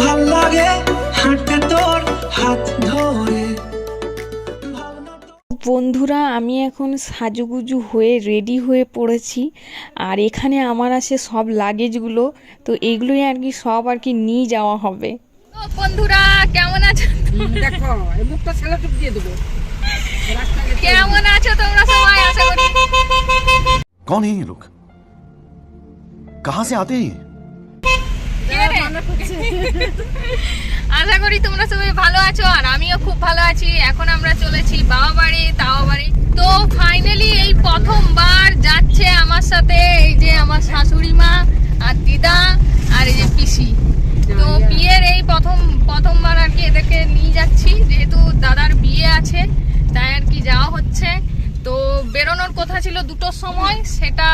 ভাল লাগে হাঁটতে তোর হাত ধরে। বন্ধুরা, আমি এখন সাজুগুজু হয়ে রেডি হয়ে পড়েছি। আর এখানে আমার আছে সব লাগেজগুলো, তো এইগুলোই আর কি সব আর কি নিয়ে যাওয়া হবে। বন্ধুরা কেমন আছো? দেখো এই মুখটা সেলোটেপ দিয়ে দেবো। কেমন আছো তোমরা সবাই? আশা করি कौन है ये लोग? कहाँ से आते हैं? আশা করি তোমরা সবাই ভালো আছো, আর আমিও খুব ভালো আছি। এখন আমরা চলেছি বাবা বাড়ি, তাও বাড়ি। তো ফাইনালি এই প্রথমবার যাচ্ছে আমার সাথে এই যে আমার শাশুড়ি মা আর দিদা আর এই যে পিসি। তো বিয়ের এই প্রথমবার আর কি এদেরকে নিয়ে যাচ্ছি, যেহেতু দাদার বিয়ে আছে তাই আর কি যাওয়া হচ্ছে। তো বেরোনোর কথা ছিল 2টোর সময়, সেটা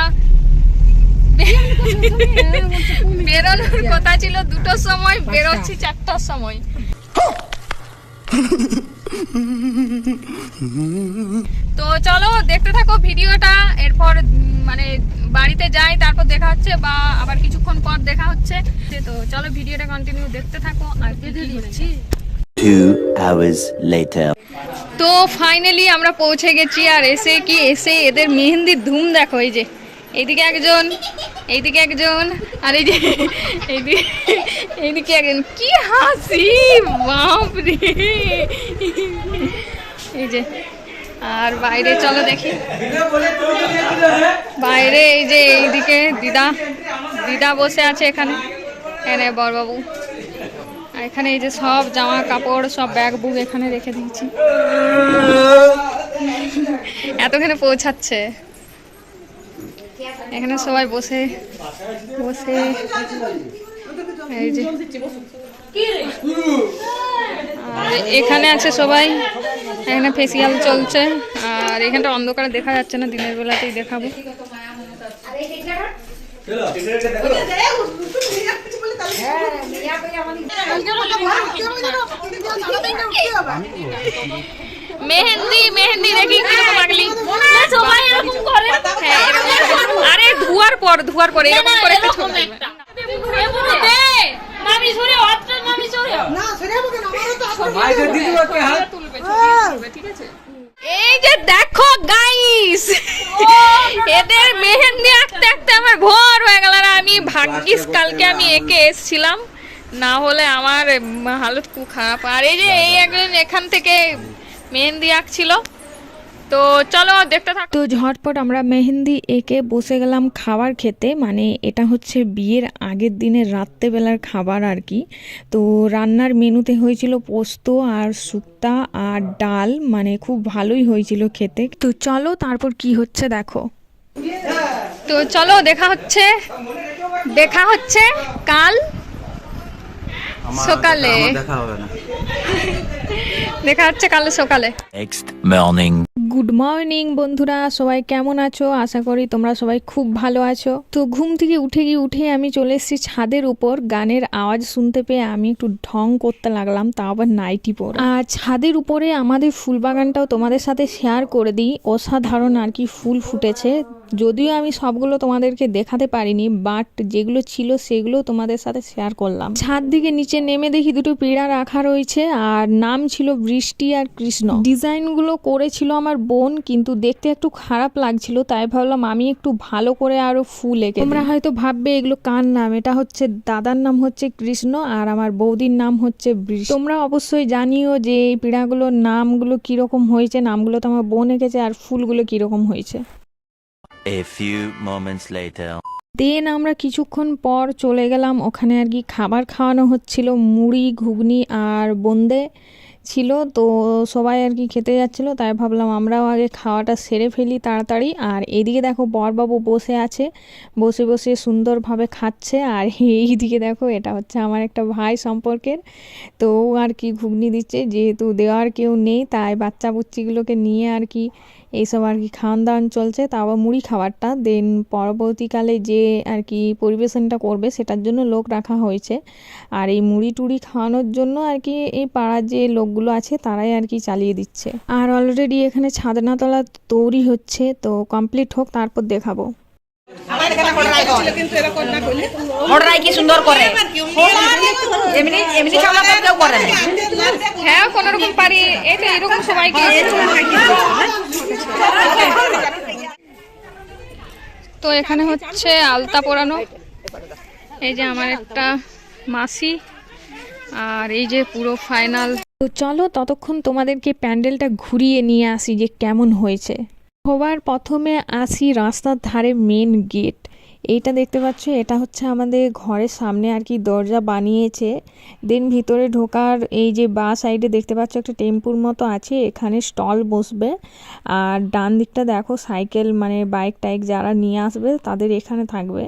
বেরোনোর কথা ছিল 2টোর সময়, বেরোচ্ছি 4টার সময়। তো চলো দেখতে থাকো ভিডিওটা, এরপর মানে বাড়িতে যাই তারপর দেখা হচ্ছে, বা আবার কিছুক্ষণ পর দেখা হচ্ছে। তো চলো ভিডিওটা কন্টিনিউ দেখতে থাকো। আর কি হচ্ছে 2 hours later. তো ফাইনালি আমরা পৌঁছে গেছি। আর এসে এদের মেহেন্দির ধুম দেখো। এই যে এইদিকে একজন, এইদিকে একজন, আর এই যে এইদিকে একজন। কি হাসি, বাপরে! এই যে, আর বাইরে চলো দেখি বাইরে। এই যে এইদিকে দিদা বসে আছে এখানে বড়বাবু। আর এখানে এই যে সব জামা কাপড় সব ব্যাগ বুক এখানে রেখে দিয়েছি, এতখানে পৌঁছাচ্ছে। এখানে সবাই বসে এই যে, আর এখানে আছে সবাই, এখানে ফেসিয়াল চলছে। আর এখানটা অন্ধকারে দেখা যাচ্ছে না, দিনের বেলাতেই দেখাবো। মেহেন্দি দেখি কিরকম লাগলি। সবাই এরকম করে। হ্যাঁ, আরে ধোয়ার পর এরকম করে এই যে দেখো গাইস, এদের মেহেন্দি আঁকতে আমার ভোর হয়ে গেল। আর আমি ভাগ্যিস কালকে আমি একে এসছিলাম, না হলে আমার হালত খুব খারাপ। আর এই যে এই একজন এখান থেকে মেহেন্দি আঁকছিল। তো চলো দেখতে থাকো। তো ঝটপট আমরা মেহেন্দি এঁকে বসে গেলাম খাবার খেতে। মানে এটা হচ্ছে বিয়ের আগের দিনের রাত্রেবেলার খাবার আর কি। তো রান্নার মেনুতে হয়েছিল পোস্ত আর শুক্তা আর ডাল, মানে খুব ভালোই হয়েছিল খেতে। তো চলো তারপর কি হচ্ছে দেখো। তো চলো দেখা হচ্ছে কাল সকালে। দেখা হচ্ছে কাল সকালে। Next morning. গুড মর্নিং বন্ধুরা, সবাই কেমন আছো? আশা করি তোমরা সবাই খুব ভালো আছো। তো ঘুম থেকে উঠে আমি চলে এসেছি ছাদের উপর। গানের আওয়াজ শুনতে পেয়ে আমি একটু ঢং করতে লাগলাম, তাও আবার নাইটি পরে। আর ছাদের উপরে আমাদের ফুল বাগানটাও তোমাদের সাথে শেয়ার করে দিই। অসাধারণ আর কি ফুল ফুটেছে। যদিও আমি সবগুলো তোমাদেরকে দেখাতে পারিনি, বাট যেগুলো ছিল সেগুলো তোমাদের সাথে শেয়ার করলাম। ছাদ দিকে নিচে নেমে দেখি 2টো পিঁড়া রাখা রয়েছে, আর নাম ছিল বৃষ্টি আর কৃষ্ণ। ডিজাইনগুলো করেছিল আমার বোন, কিন্তু দেখতে একটু খারাপ লাগছিল, তাই ভাবলাম আমি একটু ভালো করে আরো ফুল এঁকে। তোমরা হয়তো ভাববে এগুলো কার নাম। এটা হচ্ছে দাদার নাম হচ্ছে কৃষ্ণ, আর আমার বৌদির নাম হচ্ছে বৃষ্টি। তোমরা অবশ্যই জানিও যে এই পিঁড়াগুলোর নামগুলো কিরকম হয়েছে। নামগুলো তো আমার বোন এঁকেছে, আর ফুলগুলো কিরকম হয়েছে। A few moments later. দেন আমরা কিছুক্ষণ পর চলে গেলাম ওখানে আর কি খাবার খাওয়ানো হচ্ছিল। মুড়ি, ঘুগনি আর বোঁদে ছিল। তো সবাই আর কি খেতে যাচ্ছিল, তাই ভাবলাম আমরাও আগে খাওয়াটা সেরে ফেলি তাড়াতাড়ি। আর এদিকে দেখো বরবাবু বসে আছে, বসে সুন্দরভাবে খাচ্ছে। আর এইদিকে দেখো এটা হচ্ছে আমার একটা ভাই সম্পর্কের, তো আর কি ঘুগনি দিচ্ছে। যেহেতু দেওয়ার কেউ নেই, তাই বাচ্চা বুচ্চিগুলোকে নিয়ে আর কি এইসব আর কি খাওয়ান দাওয়ান চলছে। তা আবার মুড়ি খাবারটা দেন পরবর্তীকালে যে আর কি পরিবেশনটা করবে সেটার জন্য লোক রাখা হয়েছে। আর এই মুড়ি টুড়ি খাওয়ানোর জন্য আর কি এই পাড়ার যে লোকগুলো আছে তারাই আর কি চালিয়ে দিচ্ছে। আর অলরেডি এখানে ছাদনাতলা তৈরি হচ্ছে, তো কমপ্লিট হোক তারপর দেখাবো। কিন্তু এরকম না করলে মোটরাই কি সুন্দর করে এমনি এমনি ছাওনা তো কেউ করে না। হ্যাঁ কোনো রকম পারি, এটা এরকম সবাইকে। তো এখানে হচ্ছে আলতা পরানো, এই যে আমার একটা মাসি, আর এই যে পুরো ফাইনাল। তো চলো ততক্ষণ তোমাদেরকে প্যান্ডেলটা ঘুরিয়ে নিয়ে আসি যে কেমন হয়েছে। সবার প্রথমে আসি রাস্তার ধারে মেন গেট, এইটা দেখতে পাচ্ছ, এটা হচ্ছে আমাদের ঘরের সামনে আর কি দরজা বানিয়েছে। দেন ভিতরে ঢোকার এই যে বাঁ সাইডে দেখতে পাচ্ছ একটা টেম্পুর মতো আছে, এখানে স্টল বসবে। আর ডান দিকটা দেখো সাইকেল মানে বাইক টাইক যারা নিয়ে আসবে তাদের এখানে থাকবে।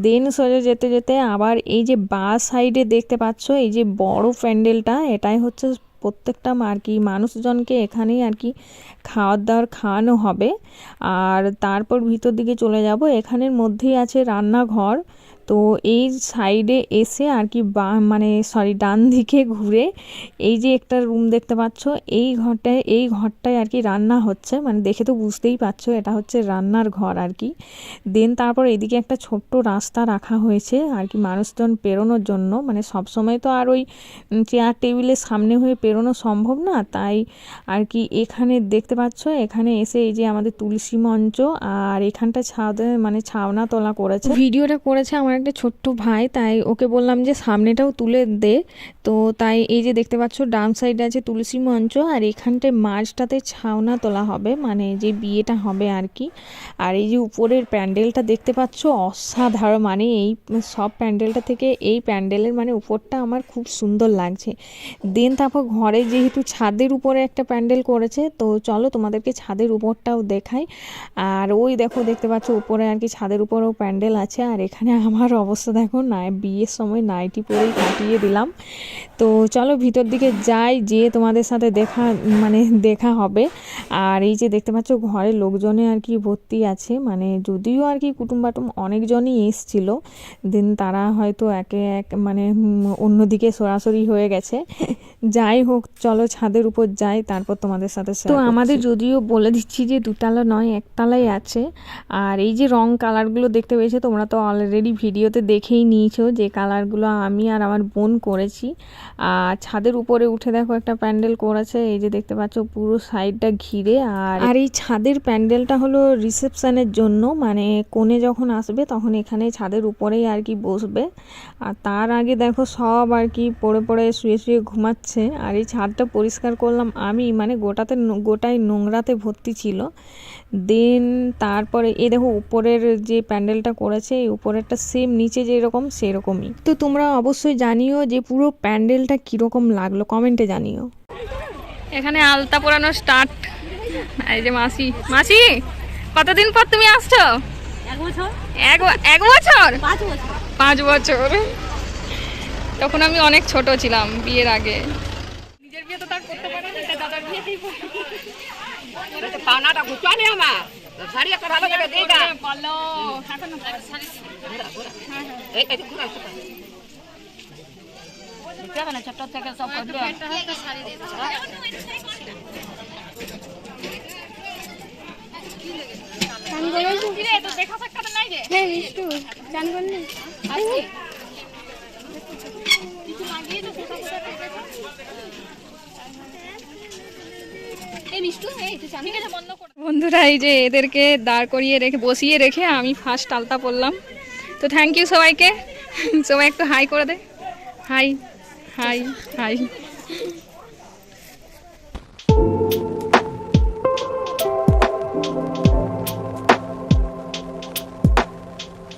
দেন সোজা যেতে যেতে আবার এই যে বাঁ সাইডে দেখতে পাচ্ছ এই যে বড় প্যান্ডেলটা, এটাই হচ্ছে প্রত্যেকটা আর কি মানুষজনকে এখানেই আর কি খাওয়ার দাওয়ার খাওয়ানো হবে। আর তারপর ভিতর দিকে চলে যাব, এখানের মধ্যেই আছে রান্নাঘর। তো এই সাইডে এসে আর কি ডান দিকে ঘুরে এই যে একটা রুম দেখতে পাচ্ছ, এই ঘরটায় আর কি রান্না হচ্ছে, মানে দেখে তো বুঝতেই পারছো এটা হচ্ছে রান্নার ঘর আর কি। দেন তারপর এদিকে একটা ছোট্ট রাস্তা রাখা হয়েছে আর কি মানুষজন পেরোনোর জন্য, মানে সবসময় তো আর ওই চেয়ার টেবিলের সামনে হয়ে পেরোনো সম্ভব না, তাই আর কি এখানে দেখতে পাচ্ছ এখানে এসে এই যে আমাদের তুলসী মঞ্চ, আর এখানটা ছাওনা তোলা করেছে। ভিডিওটা করেছে আমার একটা ছোট্ট ভাই, তাই ওকে বললাম যে সামনেটাও তুলে দে। তো তাই এই যে দেখতে পাচ্ছ ডান সাইডে আছে তুলসী মঞ্চ, আর এখানটায় মাঝটাতে ছাওনা তোলা হবে, মানে যে বিয়েটা হবে আর কি। আর এই যে উপরের প্যান্ডেলটা দেখতে পাচ্ছ অসাধারণ, মানে এই সব প্যান্ডেলটা থেকে এই প্যান্ডেলের মানে উপরটা আমার খুব সুন্দর লাগছে। দেন তারপর ঘরে যেহেতু ছাদের উপরে একটা প্যান্ডেল করেছে, তো চলো তোমাদেরকে ছাদের উপরটাও দেখাই। আর ওই দেখতে পাচ্ছ উপরে আর কি ছাদের উপরেও প্যান্ডেল আছে। আর এখানে আমার অবস্থা দেখো, বিয়ের সময় নাইটি পরেই কাটিয়ে দিলাম। তো চলো ভিতর দিকে যাই, যেয়ে তোমাদের সাথে দেখা হবে। আর এই যে দেখতে পাচ্ছ ঘরের লোকজনে আর কি ভর্তি আছে, মানে যদিও আর কি কুটুম অনেকজনই এসছিল, দেন তারা হয়তো একে এক অন্যদিকে সরাসরি হয়ে গেছে। যাই হোক চলো ছাদের উপর যাই, তারপর তোমাদের সাথে। তো আমাদের যদিও বলে দিচ্ছি যে দুতলা নয় একতলাই আছে। আর এই যে রং কালারগুলো দেখতে পেয়েছো তোমরা তো অলরেডি ভিডিওতে দেখেই নিয়েছো যে কালারগুলো আমি আর আমার বোন করেছি। আর ছাদের উপরে উঠে দেখো একটা প্যান্ডেল করেছে, এই যে দেখতে পাচ্ছ পুরো সাইডটা ঘিরে। আর এই ছাদের প্যান্ডেলটা হলো রিসেপশনের জন্য, মানে কোণে যখন আসবে তখন এখানে ছাদের উপরেই আর কি বসবে। আর তার আগে দেখো সব আর কি পড়ে শুয়ে ঘুমাচ্ছে। আর এই ছাদটা পরিষ্কার করলাম আমি, মানে গোটাই নোংরাতে ভর্তি ছিল। দেন তারপরে এই দেখো উপরের যে প্যান্ডেলটা করেছে, এই উপরেরটা সেম নিচে যেরকম সেরকমই। তো তোমরা অবশ্যই জানিও যে পুরো প্যান্ডেলটা কীরকম লাগলো, কমেন্টে জানিও। এখানে আলতা পরানো স্টার্ট। এই যে মাসি কতদিন পর তুমি আসছো? 1 বছর। 1 বছর? 5 বছর। 5 বছর। তখন আমি অনেক ছোট ছিলাম বিয়ের আগে। নিজের বিয়ে তো তার করতে পারে না, দাদার বিয়েতেই পাওনাটা গুছানি আমার শাড়ি একটা ভালো করে দেই না বলো। এই ঘুরা যাবে না ছোট থেকে সব করবে। বন্ধুরা এই যে এদেরকে দাঁড় করিয়ে বসিয়ে রেখে আমি ফার্স্ট আলতা পরলাম। তো থ্যাংক ইউ সবাইকে। সবাই একটু হাই করে দে। High high high.